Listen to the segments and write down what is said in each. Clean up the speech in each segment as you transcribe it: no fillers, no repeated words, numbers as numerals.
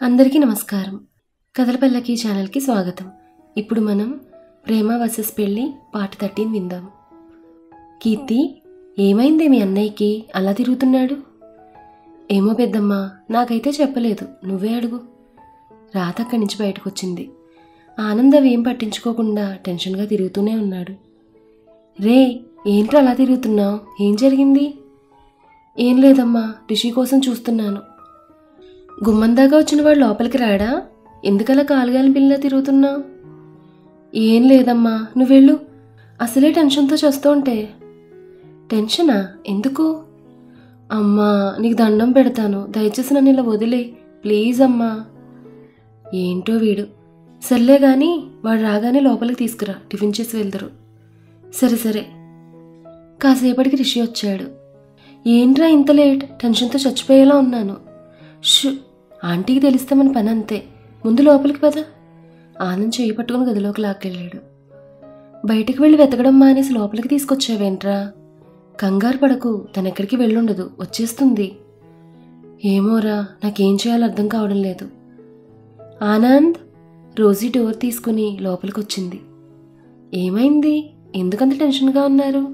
అందరికీ నమస్కారం. కథల పల్లకి ఛానల్కి స్వాగతం. ఇప్పుడు మనం ప్రేమ వర్సెస్ పెళ్ళి పార్ట్ 13 విందాం. కీర్తి, ఏమైందే మీ అన్నయ్యకి అలా తిరుగుతున్నాడు? ఏమో పెద్దమ్మ, నాకైతే చెప్పలేదు, నువ్వే అడుగు. రాత అక్కడి నుంచి బయటకు వచ్చింది. ఆనంద్ అవేం పట్టించుకోకుండా టెన్షన్గా తిరుగుతూనే ఉన్నాడు. రే, ఏంట్రా అలా తిరుగుతున్నావు? ఏం జరిగింది? ఏం లేదమ్మా, రిషి కోసం చూస్తున్నాను. గుమ్మం దాకా వచ్చిన వాడు లోపలికి రాడా? ఎందుకలా కాలుగాలిన పిల్ల తిరుగుతున్నావు? ఏం లేదమ్మా, నువ్వెళ్ళు. అసలే టెన్షన్తో చేస్తూ ఉంటే. టెన్షనా? ఎందుకు? అమ్మా, నీకు దండం పెడతాను, దయచేసి నన్ను ఇలా వదిలే ప్లీజ్ అమ్మా. ఏంటో వీడు. సర్లే గాని వాడు రాగానే లోపలికి తీసుకురా, టిఫిన్ చేసి వెళ్దరు. సరే సరే. కాసేపటికి రిషి వచ్చాడు. ఏంట్రా ఇంత లేట్? టెన్షన్తో చచ్చిపోయేలా ఉన్నాను. షూ, ఆంటీకి తెలిస్తే మన పని అంతే. ముందు లోపలికి పద. ఆనంద్ చేయి పట్టుకుని గదిలోకి లాక్కెళ్ళాడు. బయటికి వెళ్ళి వెతకడం మానేసి లోపలికి తీసుకొచ్చావేంట్రా? కంగారు పడకు, తనెక్కడికి వెళ్ళుండదు, వచ్చేస్తుంది. ఏమోరా, నాకేం చేయాలో అర్థం కావడం లేదు. ఆనంద్, రోజీ డోర్ తీసుకుని లోపలికి వచ్చింది. ఏమైంది? ఎందుకంత టెన్షన్గా ఉన్నారు?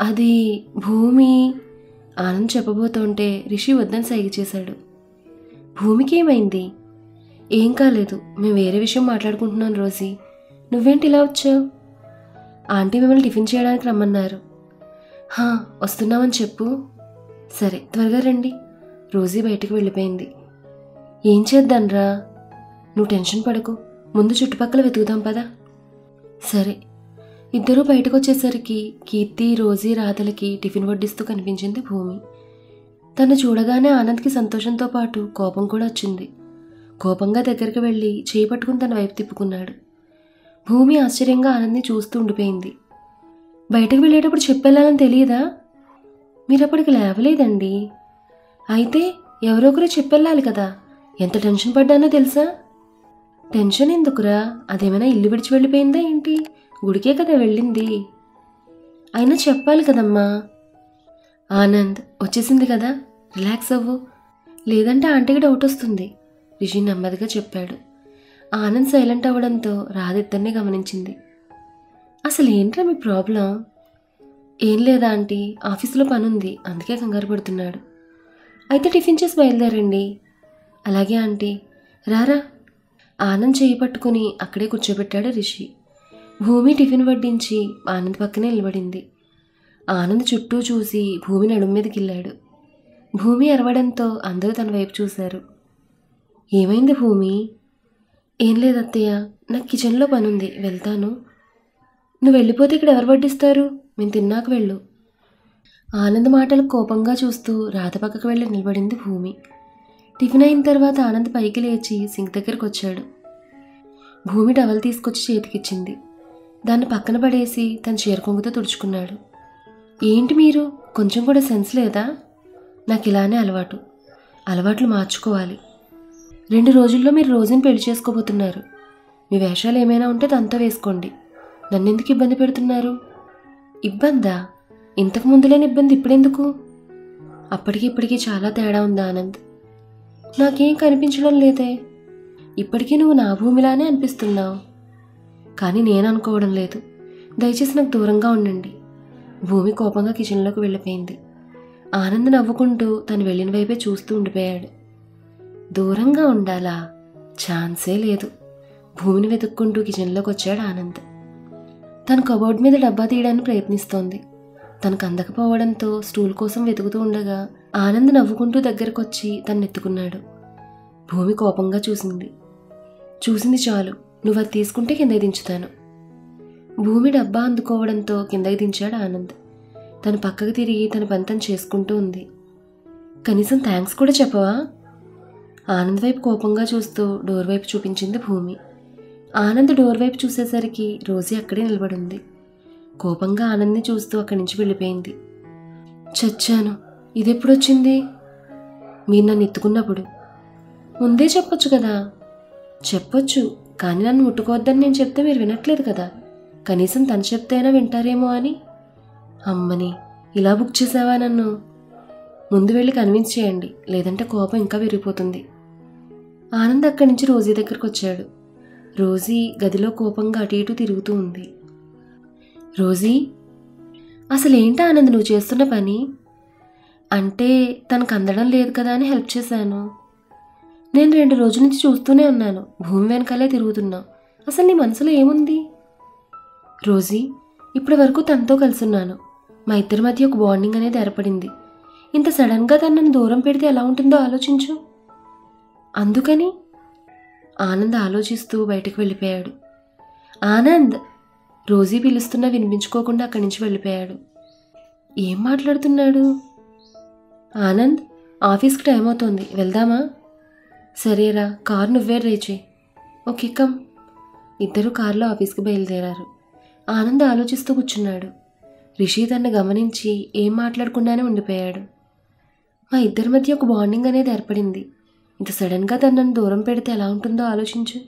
అది భూమి. ఆనంద్ చెప్పబోతుంటే రిషి వద్దని సైగ చేశాడు. భూమికి ఏమైంది? ఏం కాలేదు, మేము వేరే విషయం మాట్లాడుకుంటున్నాను. రోజీ, నువ్వేంటి ఇలా వచ్చావు? ఆంటీ మిమ్మల్ని టిఫిన్ చేయడానికి రమ్మన్నారు. వస్తున్నామని చెప్పు. సరే, త్వరగా రండి. రోజీ బయటికి వెళ్ళిపోయింది. ఏం చేద్దాన్రా? నువ్వు టెన్షన్ పడకు, ముందు చుట్టుపక్కల వెతుకుదాం పదా. సరే. ఇద్దరూ బయటకు వచ్చేసరికి కీర్తి, రోజీ, రాధలకి టిఫిన్ వడ్డిస్తూ కనిపించింది భూమి. తను చూడగానే ఆనంద్కి సంతోషంతో పాటు కోపం కూడా వచ్చింది. కోపంగా దగ్గరికి వెళ్ళి చేయి పట్టుకుని తన వైపు తిప్పుకున్నాడు. భూమి ఆశ్చర్యంగా ఆనంద్ని చూస్తూ ఉండిపోయింది. బయటకు వెళ్ళేటప్పుడు చెప్పెళ్ళాలని తెలియదా? మీరప్పటికి లేవలేదండి. అయితే ఎవరో ఒకరు చెప్పెళ్ళాలి కదా. ఎంత టెన్షన్ పడ్డానో తెలుసా? టెన్షన్ ఎందుకురా? అదేమైనా ఇల్లు విడిచి వెళ్ళిపోయిందా ఏంటి? గుడికే కదా వెళ్ళింది. అయినా చెప్పాలి కదమ్మా. ఆనంద్, వచ్చేసింది కదా, రిలాక్స్ అవ్వు, లేదంటే ఆంటీకి డౌట్ వస్తుంది, రిషి నెమ్మదిగా చెప్పాడు. ఆనంద్ సైలెంట్ అవ్వడంతో రాధ ఇద్దరిని గమనించింది. అసలు ఏంట్రా మీ ప్రాబ్లం? ఏం లేదా ఆంటీ, ఆఫీసులో పనుంది, అందుకే కంగారు పడుతున్నాడు. అయితే టిఫిన్ చేసి బయలుదేరండి. అలాగే ఆంటీ. రారా. ఆనంద్ చేయి పట్టుకుని అక్కడే కూర్చోబెట్టాడు రిషి. భూమి టిఫిన్ వడ్డించి ఆనంద్ పక్కనే నిలబడింది. ఆనంద్ చుట్టూ చూసి భూమి నడుము మీద గిల్లాడు. భూమి అరవడంతో అందరూ తన వైపు చూశారు. ఏమైంది భూమి? ఏం లేదత్తయ్య, నాకు కిచెన్లో పనుంది, వెళ్తాను. నువ్వు వెళ్ళిపోతే ఇక్కడ ఎవరు వడ్డిస్తారు? మేము తిన్నాక వెళ్ళు. ఆనంద్ మాటలకు కోపంగా చూస్తూ రాధ పక్కకు వెళ్ళి నిలబడింది భూమి. టిఫిన్ అయిన తర్వాత ఆనంద్ పైకి లేచి సింక్ దగ్గరకు వచ్చాడు. భూమి టవల్ తీసుకొచ్చి చేతికిచ్చింది. దాన్ని పక్కన పడేసి తన చీర కొంగుతో తుడుచుకున్నాడు. ఏంటి మీరు, కొంచెం కూడా సెన్స్ లేదా? నాకు ఇలానే అలవాట్లు మార్చుకోవాలి. 2 రోజుల్లో మీరు రోజుని పెళ్లి చేసుకోబోతున్నారు. మీ వేషాలు ఏమైనా ఉంటే తనతో వేసుకోండి. నన్నెందుకు ఇబ్బంది పెడుతున్నారు? ఇబ్బందా? ఇంతకు ముందు లేని ఇబ్బంది ఇప్పుడెందుకు? అప్పటికి ఇప్పటికీ చాలా తేడా ఉంది ఆనంద్. నాకేం కనిపించడం లేదే. ఇప్పటికీ నువ్వు నా భూమిలానే అనిపిస్తున్నావు. కానీ నేను అనుకోవడం లేదు. దయచేసి నాకు దూరంగా ఉండండి. భూమి కోపంగా కిచెన్లోకి వెళ్ళిపోయింది. ఆనంద్ నవ్వుకుంటూ తను వెళ్ళిన వైపే చూస్తూ ఉండిపోయాడు. దూరంగా ఉండాలా? ఛాన్సే లేదు. భూమిని వెతుక్కుంటూ కిచెన్లోకి వచ్చాడు ఆనంద్. తను కబోర్డ్ మీద డబ్బా తీయడానికి ప్రయత్నిస్తోంది. తనకు అందకపోవడంతో స్టూల్ కోసం వెతుకుతూ ఉండగా ఆనంద్ నవ్వుకుంటూ దగ్గరకొచ్చి తను ఎత్తుకున్నాడు. భూమి కోపంగా చూసింది చాలు, నువ్వు అది తీసుకుంటే కిందకి దించుతాను. భూమి డబ్బా అందుకోవడంతో కిందకి దించాడు ఆనంద్. తను పక్కకు తిరిగి తన పని తను చేసుకుంటూ ఉంది. కనీసం థ్యాంక్స్ కూడా చెప్పవా? ఆనంద్ వైపు కోపంగా చూస్తూ డోర్ వైపు చూపించింది భూమి. ఆనంద్ డోర్ వైపు చూసేసరికి రోజీ అక్కడే నిలబడింది. కోపంగా ఆనంద్ని చూస్తూ అక్కడి నుంచి వెళ్ళిపోయింది. చచ్చాను, ఇదెప్పుడొచ్చింది? మీరు నన్ను ఎత్తుకున్నప్పుడు. ముందే చెప్పొచ్చు కదా. చెప్పొచ్చు, కానీ నన్ను ముట్టుకోవద్దని నేను చెప్తే మీరు వినట్లేదు కదా. కనీసం తను చెప్తే అయినా వింటారేమో అని. అమ్మని, ఇలా బుక్ చేసావా నన్ను? ముందు వెళ్ళి కన్విన్స్ చేయండి, లేదంటే కోపం ఇంకా విరిగిపోతుంది. ఆనంద్ అక్కడి నుంచి రోజీ దగ్గరకు వచ్చాడు. రోజీ గదిలో కోపంగా అటు ఇటు తిరుగుతూ ఉంది. రోజీ, అసలేంటి ఆనంద్ నువ్వు చేస్తున్న పని? అంటే తనకు అందడం లేదు కదా అని హెల్ప్ చేశాను. నేను 2 రోజుల నుంచి చూస్తూనే ఉన్నాను, భూమి వెనకాలే తిరుగుతున్నావు. అసలు నీ మనసులో ఏముంది? రోజీ, ఇప్పటి వరకు తనతో కలుసున్నాను. మా ఇద్దరి మధ్య ఒక బాండింగ్ అనేది ఏర్పడింది. ఇంత సడన్గా తను నన్ను దూరం పెడితే ఎలా ఉంటుందో ఆలోచించు. అందుకని ఆనంద్ ఆలోచిస్తూ బయటకు వెళ్ళిపోయాడు. ఆనంద్! రోజీ పిలుస్తున్నా వినిపించుకోకుండా అక్కడి నుంచి వెళ్ళిపోయాడు. ఏం మాట్లాడుతున్నాడు? ఆనంద్, ఆఫీస్కి టైం అవుతోంది, వెళ్దామా? సరేరా, కారు నువ్వే రేచి. Okay come. ఇద్దరు కారులో ఆఫీస్కి బయలుదేరారు. ఆనంద్ ఆలోచిస్తూ కూర్చున్నాడు. రిషి తన్ని గమనించి ఏం మాట్లాడకుండానే ఉండిపోయాడు. మా ఇద్దరి మధ్య ఒక బాండింగ్ అనేది ఏర్పడింది. ఇంత సడన్గా తనను దూరం పెడితే ఎలా ఉంటుందో ఆలోచించు.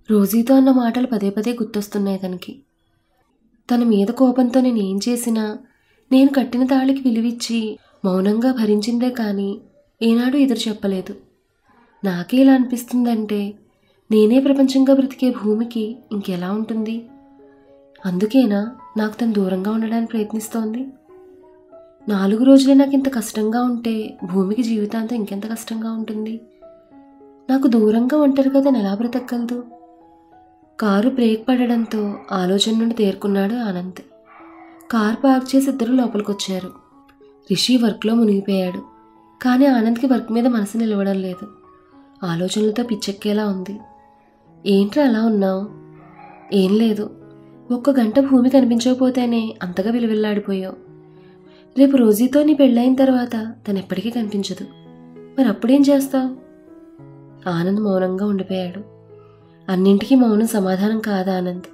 రోజీతో అన్న మాటలు పదే పదే గుర్తొస్తున్నాయి తనకి. తన మీద కోపంతో నేను ఏం చేసినా నేను కట్టిన తాళికి విలువిచ్చి మౌనంగా భరించిందే కానీ ఏనాడు ఎదురు చెప్పలేదు. నాకే ఇలా అనిపిస్తుందంటే నేనే ప్రపంచంగా బ్రతికే భూమికి ఇంకెలా ఉంటుంది? అందుకేనా నాకు తను దూరంగా ఉండడానికి ప్రయత్నిస్తోంది? 4 రోజులే నాకు ఇంత కష్టంగా ఉంటే భూమికి జీవితాంతం ఇంకెంత కష్టంగా ఉంటుంది? నాకు దూరంగా ఒంటరిగా తను ఎలా బ్రతకగలదు? కారు బ్రేక్ పడడంతో ఆలోచన నుండి తేరుకున్నాడు ఆనంద్. కారు పార్క్ చేసి ఇద్దరు లోపలికొచ్చారు. రిషి వర్క్లో మునిగిపోయాడు. కానీ ఆనంద్కి వర్క్ మీద మనసు నిలవడం లేదు. ఆలోచనలతో పిచ్చెక్కేలా ఉంది. ఏంట్రా అలా ఉన్నావు? ఏం లేదు. 1 గంట భూమి కనిపించకపోతేనే అంతగా విలువిల్లాడిపోయావు. రేపు రోజీతో నీ పెళ్ళైన తర్వాత తను ఎప్పటికీ కనిపించదు. మరి అప్పుడేం చేస్తావు? ఆనంద్ మౌనంగా ఉండిపోయాడు. అన్నింటికీ మౌనం సమాధానం కాదు ఆనంద్.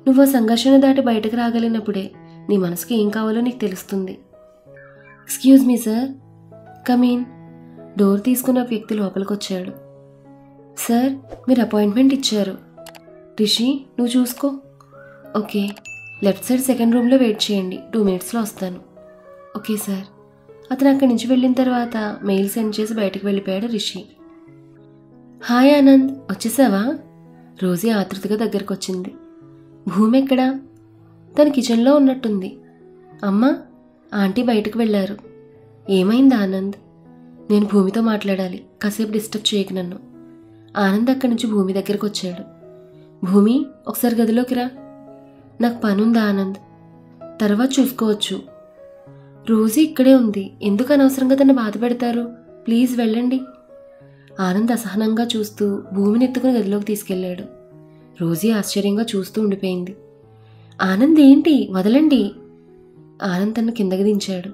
నువ్వు ఆ సంఘర్షణ దాటి బయటకు రాగలిగినప్పుడే నీ మనసుకి ఏం కావాలో నీకు తెలుస్తుంది. Excuse me sir, come in. Door తీసుకున్న వ్యక్తి లోపలికొచ్చాడు. సార్, మీరు అపాయింట్మెంట్ ఇచ్చారు. రిషి, నువ్వు చూసుకో. ఓకే, లెఫ్ట్ సైడ్ సెకండ్ రూమ్లో వెయిట్ చేయండి, 2 మినిట్స్లో వస్తాను. Okay sir. అతను అక్కడి నుంచి వెళ్ళిన తర్వాత మెయిల్ సెండ్ చేసి బయటకు వెళ్ళిపోయాడు రిషి. హాయ్ ఆనంద్, వచ్చేసావా? రోజీ ఆతృతగా దగ్గరకు వచ్చింది. భూమి ఎక్కడా? తను కిచెన్లో ఉన్నట్టుంది. అమ్మా, ఆంటీ బయటకు వెళ్ళారు. ఏమైంది ఆనంద్? నేను భూమితో మాట్లాడాలి, కాసేపు డిస్టర్బ్ చేయకు నన్ను. ఆనంద్ అక్కడి నుంచి భూమి దగ్గరకు వచ్చాడు. భూమి, ఒకసారి గదిలోకి రా. నాకు పనుందా ఆనంద్? తర్వాత చూసుకోవచ్చు. రోజీ ఇక్కడే ఉంది, ఎందుకు అనవసరంగా తను బాధ పెడతారు? ప్లీజ్ వెళ్ళండి. ఆనంద్ అసహనంగా చూస్తూ భూమిని ఎత్తుకుని గదిలోకి తీసుకెళ్లాడు. రోజీ ఆశ్చర్యంగా చూస్తూ ఉండిపోయింది. ఆనంద్, ఏంటి? వదలండి. ఆనంద్ తను కిందకి దించాడు.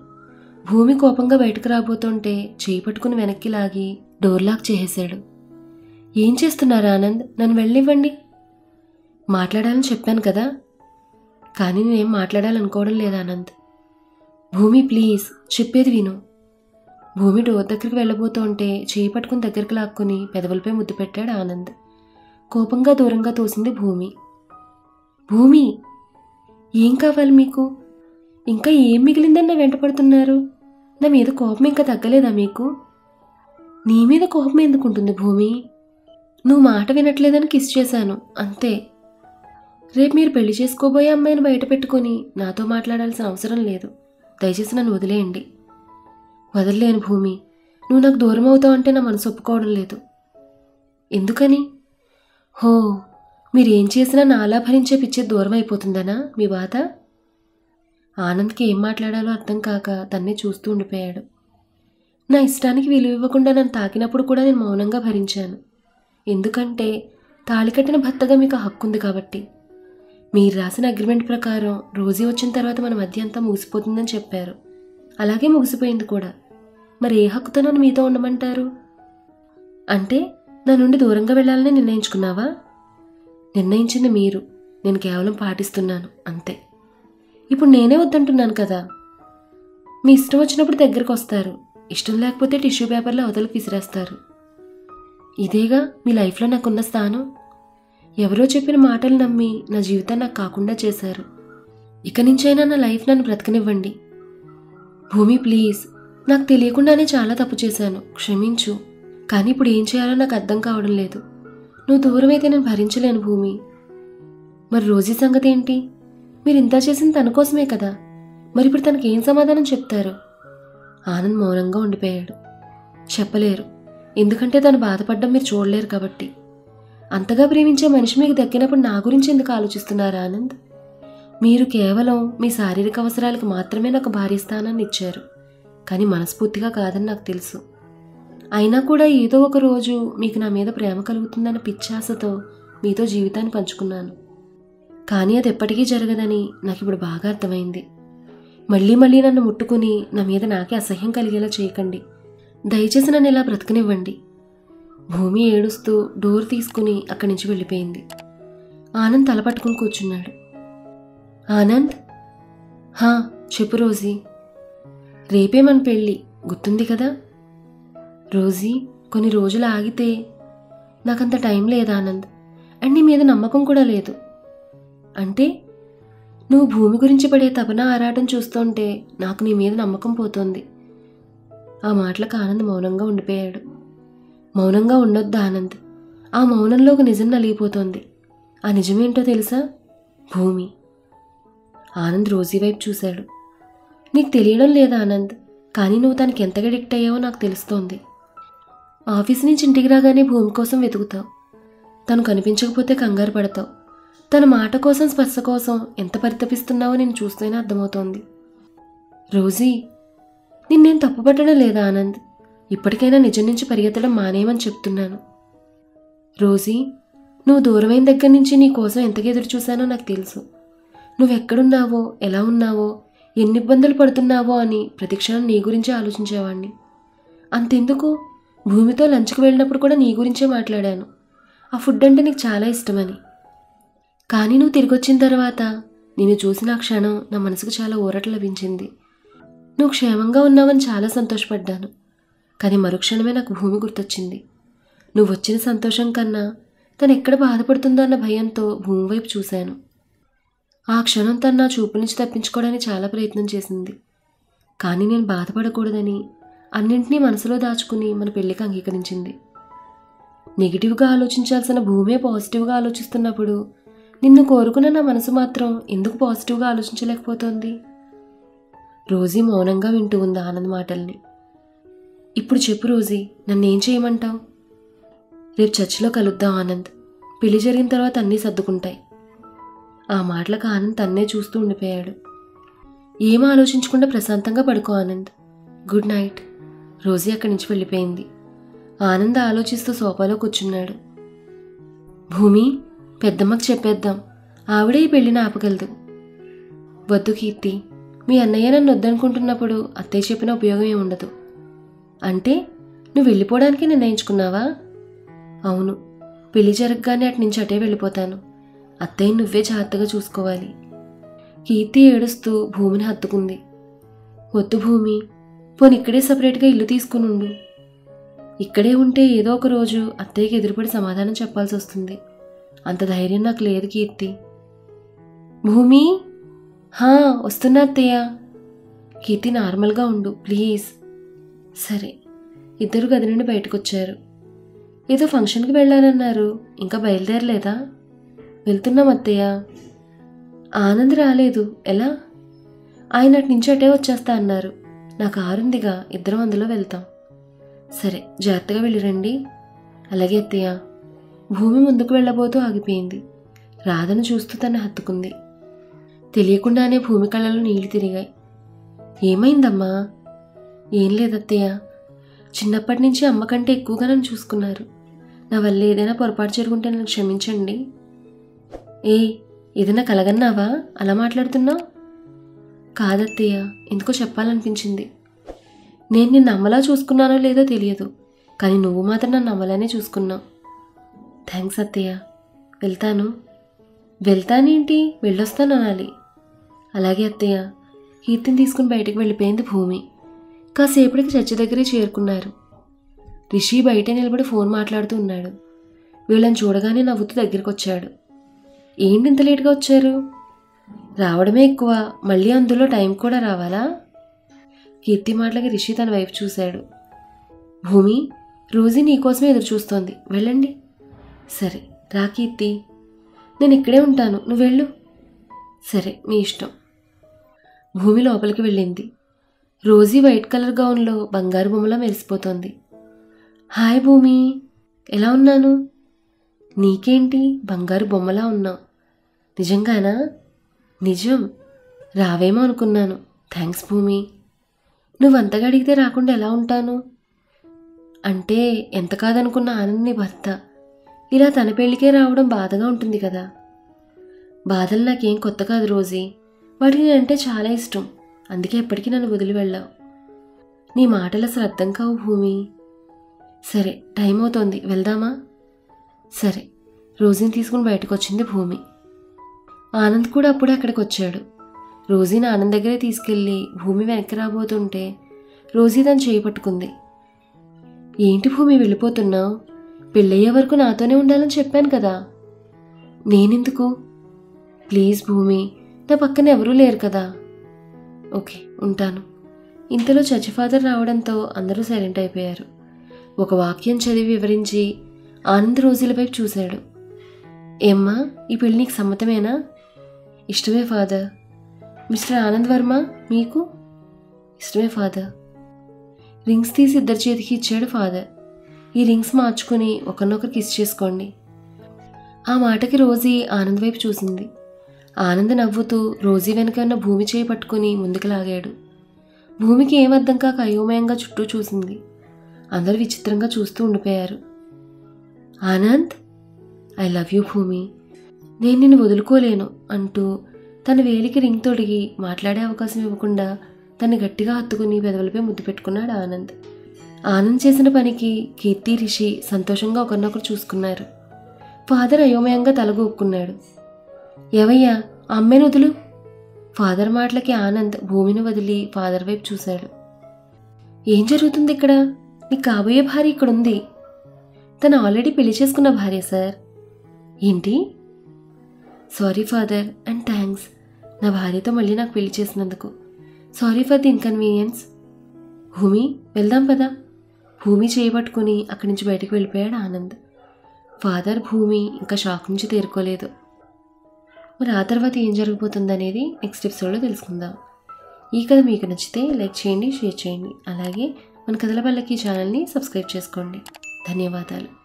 భూమి కోపంగా బయటకు రాబోతుంటే చేయి పట్టుకుని వెనక్కి లాగి డోర్ లాక్ చేసేశాడు. ఏం చేస్తున్నారు ఆనంద్? నన్ను వెళ్ళివ్వండి. మాట్లాడాలని చెప్పాను కదా, కానీ నేనేం మాట్లాడాలనుకోవడం లేదు ఆనంద్. భూమి ప్లీజ్, చెప్పేది విను. భూమి డోర్ దగ్గరికి వెళ్ళబోతుంటే చేయి పట్టుకుని దగ్గరికి లాక్కుని పెదవులపై ముద్దు పెట్టాడు ఆనంద్. కోపంగా దూరంగా తోసింది భూమి. భూమి, ఏం కావాలి మీకు? ఇంకా ఏం మిగిలిందని నా వెంట పడుతున్నారు? నా మీద కోపం ఇంకా తగ్గలేదా మీకు? నీ మీద కోపం ఎందుకుంటుంది భూమి? నువ్వు మాట వినట్లేదని కిస్ చేశాను, అంతే. రేపు మీరు పెళ్లి చేసుకోబోయే అమ్మాయిని బయట పెట్టుకుని నాతో మాట్లాడాల్సిన అవసరం లేదు. దయచేసి నన్ను వదిలేయండి. వదలలేను భూమి. నువ్వు నాకు దూరం అవుతావు అంటే నా మనసు ఒప్పుకోవడం లేదు. ఎందుకని? హో, మీరేం చేసినా నాలా భరించే పిచ్చే దూరం అయిపోతుందనా మీ బాధ? ఆనంద్కి ఏం మాట్లాడాలో అర్థం కాక తన్నే చూస్తూ ఉండిపోయాడు. నా ఇష్టానికి విలువ ఇవ్వకుండా నన్ను తాకినప్పుడు కూడా నేను మౌనంగా భరించాను. ఎందుకంటే తాళి కట్టిన భర్తగా మీకు హక్కు ఉంది కాబట్టి. మీరు రాసిన అగ్రిమెంట్ ప్రకారం రోజీ వచ్చిన తర్వాత మన మధ్య అంతా ముగిసిపోతుందని చెప్పారు. అలాగే ముగిసిపోయింది కూడా. మరి ఏ హక్కుతో నన్ను మీతో ఉండమంటారు? అంటే నా నుండి దూరంగా వెళ్ళాలని నిర్ణయించుకున్నావా? నిర్ణయించింది మీరు, నేను కేవలం పాటిస్తున్నాను, అంతే. ఇప్పుడు నేనే వద్దంటున్నాను కదా. మీ ఇష్టం వచ్చినప్పుడు దగ్గరకు వస్తారు, ఇష్టం లేకపోతే టిష్యూ పేపర్లో అవతలకు విసిరేస్తారు. ఇదేగా మీ లైఫ్లో నాకున్న స్థానం. ఎవరో చెప్పిన మాటలు నమ్మి నా జీవితాన్ని నాకు కాకుండా చేశారు. ఇక నుంచైనా నా లైఫ్ నన్ను బ్రతకనివ్వండి. భూమి ప్లీజ్, నాకు తెలియకుండానే చాలా తప్పు చేశాను, క్షమించు. కానీ ఇప్పుడు ఏం చేయాలో నాకు అర్థం కావడం లేదు. నువ్వు దూరమైతే నేను భరించలేను భూమి. మరి రోజీ సంగతి ఏంటి? మీరు ఇంత చేసింది తన కోసమే కదా. మరి ఇప్పుడు తనకి ఏం సమాధానం చెప్తారు? ఆనంద్ మౌనంగా ఉండిపోయాడు. చెప్పలేరు, ఎందుకంటే తను బాధపడ్డం మీరు చూడలేరు కాబట్టి. అంతగా ప్రేమించే మనిషి మీకు దక్కినప్పుడు నా గురించి ఎందుకు ఆలోచిస్తున్నారు ఆనంద్? మీరు కేవలం మీ శారీరక అవసరాలకు మాత్రమే నాకు భార్య స్థానాన్ని ఇచ్చారు, కానీ మనస్ఫూర్తిగా కాదని నాకు తెలుసు. అయినా కూడా ఏదో ఒక రోజు మీకు నా మీద ప్రేమ కలుగుతుందన్న పిచ్చాసతో మీతో జీవితాన్ని పంచుకున్నాను. కానీ అది ఎప్పటికీ జరగదని నాకు ఇప్పుడు బాగా అర్థమైంది. మళ్ళీ మళ్ళీ నన్ను ముట్టుకుని నా మీద నాకే అసహ్యం కలిగేలా చేయకండి. దయచేసి నన్ను ఇలా బ్రతకనివ్వండి. భూమి ఏడుస్తూ డోర్ తీసుకుని అక్కడి నుంచి వెళ్ళిపోయింది. ఆనంద్ తల పట్టుకుని కూర్చున్నాడు. ఆనంద్, హా చెప్పు రోజీ. రేపే మన పెళ్ళి, గుర్తుంది కదా? రోజీ, కొన్ని రోజులు ఆగితే. నాకంత టైం లేదు ఆనంద్, అండ్ నీ మీద నమ్మకం కూడా లేదు. అంటే నువ్వు భూమి గురించి పడే తపన ఆరాటం చూస్తుంటే నాకు నీ మీద నమ్మకం పోతోంది. ఆ మాటలకు ఆనంద్ మౌనంగా ఉండిపోయాడు. మౌనంగా ఉండొద్దు ఆనంద్. ఆ మౌనంలో ఒక నిజం నలిగిపోతోంది. ఆ నిజమేంటో తెలుసా? భూమి. ఆనంద్ రోజీ వైపు చూశాడు. నీకు తెలియడం లేదా ఆనంద్, కానీ నువ్వు తనకి ఎంతగా అడిక్ట్ అయ్యావో నాకు తెలుస్తోంది. ఆఫీస్ నుంచి ఇంటికి రాగానే భూమి కోసం వెతుకుతావు. తను కనిపించకపోతే కంగారు పడతావు. తన మాట కోసం, స్పర్శ కోసం ఎంత పరితపిస్తున్నావో నేను చూస్తేనే అర్థమవుతోంది. రోజీ, నిన్నేం తప్పుపట్టడం లేదా ఆనంద్. ఇప్పటికైనా నిజం నుంచి పరిగెత్తడం మానేయమని చెప్తున్నాను. రోజీ, నువ్వు దూరమైన దగ్గర నుంచి నీ కోసం ఎంతగా ఎదురు చూశానో నాకు తెలుసు. నువ్వెక్కడున్నావో, ఎలా ఉన్నావో, ఎన్ని ఇబ్బందులు పడుతున్నావో అని ప్రతిక్షణం నీ గురించే ఆలోచించేవాడిని. అంతెందుకు, భూమితో లంచ్కి వెళ్ళినప్పుడు కూడా నీ గురించే మాట్లాడాను. ఆ ఫుడ్ అంటే నీకు చాలా ఇష్టమని. కానీ నువ్వు తిరిగి వచ్చిన తర్వాత నిన్ను చూసిన ఆ క్షణం నా మనసుకు చాలా ఊరట లభించింది. నువ్వు క్షేమంగా ఉన్నావని చాలా సంతోషపడ్డాను. కానీ మరుక్షణమే నాకు భూమి గుర్తొచ్చింది. నువ్వు వచ్చిన సంతోషం కన్నా తను ఎక్కడ బాధపడుతుందో అన్న భయంతో భూమి వైపు చూశాను. ఆ క్షణం తను నా చూపు నుంచి తప్పించుకోవడానికి చాలా ప్రయత్నం చేసింది. కానీ నేను బాధపడకూడదని అన్నింటినీ మనసులో దాచుకుని మన పెళ్లికి అంగీకరించింది. నెగిటివ్గా ఆలోచించాల్సిన భూమే పాజిటివ్గా ఆలోచిస్తున్నప్పుడు నిన్ను కోరుకున్న నా మనసు మాత్రం ఎందుకు పాజిటివ్గా ఆలోచించలేకపోతోంది? రోజీ మౌనంగా వింటూ ఉంది ఆనంద్ మాటల్ని. ఇప్పుడు చెప్పు రోజీ, నన్నేం చేయమంటావు? రేపు చర్చిలో కలుద్దాం ఆనంద్. పెళ్లి జరిగిన తర్వాత అన్నీ సర్దుకుంటాయి. ఆ మాటలకు ఆనంద్ తన్నే చూస్తూ ఉండిపోయాడు. ఏం ఆలోచించకుండా ప్రశాంతంగా పడుకో ఆనంద్. Good night. రోజీ అక్కడి నుంచి వెళ్ళిపోయింది. ఆనంద్ ఆలోచిస్తూ సోఫాలో కూర్చున్నాడు. భూమి, పెద్దమ్మకి చెప్పేద్దాం, ఆవిడే ఈ పెళ్లిని ఆపగలదు. వద్దు కీర్తి, మీ అన్నయ్య నన్ను వద్దనుకుంటున్నప్పుడు అత్తయ్య చెప్పిన ఉపయోగం ఏమి ఉండదు. అంటే నువ్వు వెళ్ళిపోవడానికి నిర్ణయించుకున్నావా? అవును, పెళ్లి జరగగానే అటు నుంచి అటే వెళ్ళిపోతాను. అత్తయ్య నువ్వే జాగ్రత్తగా చూసుకోవాలి. కీర్తి ఏడుస్తూ భూమిని హత్తుకుంది. వద్దు భూమి, పోనీ ఇక్కడే సపరేట్గా ఇల్లు తీసుకుని ఉండు. ఇక్కడే ఉంటే ఏదో ఒక రోజు అత్తయ్యకి ఎదురుపడి సమాధానం చెప్పాల్సి వస్తుంది. అంత ధైర్యం నాకు లేదు కీర్తి. భూమి, హా వస్తున్నా అత్తయ్య. కీర్తి నార్మల్గా ఉండు ప్లీజ్. సరే. ఇద్దరు గది నుండి బయటకు వచ్చారు. ఏదో ఫంక్షన్కి వెళ్ళాలన్నారు, ఇంకా బయలుదేరలేదా? వెళ్తున్నాం అత్తయ్య. ఆనంద్ రాలేదు, ఎలా? ఆయన అటు నుంచి అటే వచ్చేస్తా అన్నారు. నా కారుందిగా, ఇద్దరం అందులో వెళ్తాం. సరే, జాగ్రత్తగా వెళ్ళిరండి. అలాగే అత్తయ్య. భూమి ముందుకు వెళ్ళబోతూ ఆగిపోయింది. రాధను చూస్తూ తను హత్తుకుంది. తెలియకుండానే భూమి కళ్ళలో నీళ్లు తిరిగాయి. ఏమైందమ్మా? ఏం లేదత్తయ్య, చిన్నప్పటి నుంచి అమ్మ కంటే ఎక్కువగా నన్ను చూసుకున్నారు. నా వల్ల ఏదైనా పొరపాటు జరుగుంటే నన్ను క్షమించండి. ఏదైనా కలగన్నావా అలా మాట్లాడుతున్నావు? కాదత్తయ్య, ఎందుకో చెప్పాలనిపించింది. నేను నిన్ను అమ్మలా చూసుకున్నానో లేదో తెలియదు, కానీ నువ్వు మాత్రం నన్ను అమ్మలానే చూసుకున్నావు. థ్యాంక్స్ అత్తయ్య. వెళ్తాను. వెళ్తానేంటి, వెళ్ళొస్తాను అనాలి. అలాగే అత్తయ్య. కీర్తిని తీసుకుని బయటకు వెళ్ళిపోయింది భూమి. కాసేపటికి చర్చి దగ్గరే చేరుకున్నారు. రిషి బయట నిలబడి ఫోన్ మాట్లాడుతూ ఉన్నాడు. వీళ్ళని చూడగానే నవ్వుతూ దగ్గరికి వచ్చాడు. ఏంటి ఇంత లేట్గా వచ్చారు? రావడమే ఎక్కువ, మళ్ళీ అందులో టైం కూడా రావాలా? కీర్తి మాటలకి రిషి తన వైపు చూశాడు. భూమి, రోజీ నీకోసమే ఎదురు చూస్తోంది, వెళ్ళండి. సరే రా కీర్తి, నేను ఇక్కడే ఉంటాను, నువ్వు వెళ్ళు. సరే మీ ఇష్టం. భూమి లోపలికి వెళ్ళింది. రోజీ వైట్ కలర్ గౌన్లో బంగారు బొమ్మలా మెరిసిపోతోంది. హాయ్ భూమి, ఎలా ఉన్నాను? నీకేంటి బంగారు బొమ్మలా ఉన్నావు? నిజంగానా? నిజం. రావేమో అనుకున్నాను. థ్యాంక్స్ భూమి. నువ్వంతగా అడిగితే రాకుండా ఎలా ఉంటాను? అంటే ఎంత కాదనుకున్న ఆనంద్ నీ భర్త ఇలా తన పెళ్ళికే రావడం బాధగా ఉంటుంది కదా. బాధలు నాకేం కొత్త కాదు రోజీ, వాటికి నేనంటే చాలా ఇష్టం, అందుకే ఎప్పటికీ నన్ను వదిలి వెళ్ళావు. నీ మాటలు అసలు అర్థం కావు భూమి. సరే టైం అవుతోంది, వెళ్దామా? సరే. రోజీని తీసుకుని బయటకు వచ్చింది భూమి. ఆనంద్ కూడా అప్పుడే అక్కడికి వచ్చాడు. రోజీని ఆనంద్ దగ్గరే తీసుకెళ్ళి భూమి వెనక్కి రాబోతుంటే రోజీ తను చేయి పట్టుకుంది. ఏంటి భూమి వెళ్ళిపోతున్నావు? పెళ్ళయ్యే వరకు నాతోనే ఉండాలని చెప్పాను కదా. నేనెందుకు? ప్లీజ్ భూమి, నా పక్కన ఎవరూ లేరు కదా. ఓకే ఉంటాను. ఇంతలో చర్చి ఫాదర్ రావడంతో అందరూ సైలెంట్ అయిపోయారు. ఒక వాక్యం చదివి వివరించి ఆనంద్ రోజీల వైపు చూశాడు. ఏమ్మా, ఈ పెళ్ళి నీకు సమ్మతమేనా? ఇష్టమే ఫాదర్. మిస్టర్ ఆనంద్ వర్మ, మీకు? ఇష్టమే ఫాదర్. రింగ్స్ తీసి ఇద్దరి చేతికి ఇచ్చాడు ఫాదర్. ఈ రింగ్స్ మార్చుకుని ఒకరినొకరు కిస్ చేసుకోండి. ఆ మాటకి రోజీ ఆనంద్ వైపు చూసింది. ఆనంద్ నవ్వుతూ రోజీ వెనక ఉన్న భూమి చేయి పట్టుకుని ముందుకు లాగాడు. భూమికి ఏం అర్థం కాక అయోమయంగా చుట్టూ చూసింది. అందరూ విచిత్రంగా చూస్తూ ఉండిపోయారు. ఆనంద్, ఐ లవ్ యూ భూమి, నేను నిన్ను వదులుకోలేను అంటూ తన వేలికి రింగ్ తొడిగి మాట్లాడే అవకాశం ఇవ్వకుండా తన్ని గట్టిగా హత్తుకుని పెదవులపై ముద్దు పెట్టుకున్నాడు ఆనంద్. ఆనంద్ చేసిన పనికి కీర్తి, రిషి సంతోషంగా ఒకరినొకరు చూసుకున్నారు. ఫాదర్ అయోమయంగా తలగొక్కున్నాడు. ఏవయ్యా, అమ్మేను వదులు. ఫాదర్ మాటలకి ఆనంద్ భూమిని వదిలి ఫాదర్ వైపు చూశాడు. ఏం జరుగుతుంది ఇక్కడ? నీకు కాబోయే భార్య ఇక్కడుంది. తను ఆల్రెడీ పెళ్లి చేసుకున్న భార్య సార్. ఏంటి? సారీ ఫాదర్, అండ్ థ్యాంక్స్ నా భార్యతో మళ్ళీ నాకు పెళ్లి చేసినందుకు. Sorry for the inconvenience. భూమి, వెళ్దాం పదా. భూమి చేయబట్టుకుని అక్కడి నుంచి బయటకు వెళ్ళిపోయాడు ఆనంద్. ఫాదర్ భూమి ఇంకా షాక్ నుంచి తేరుకోలేదు. మరి ఆ తర్వాత ఏం జరగబోతుందనేది నెక్స్ట్ ఎపిసోడ్లో తెలుసుకుందాం. ఈ కథ మీకు నచ్చితే లైక్ చేయండి, షేర్ చేయండి. అలాగే మన కథల పల్లకి ఛానల్ని సబ్స్క్రైబ్ చేసుకోండి. ధన్యవాదాలు.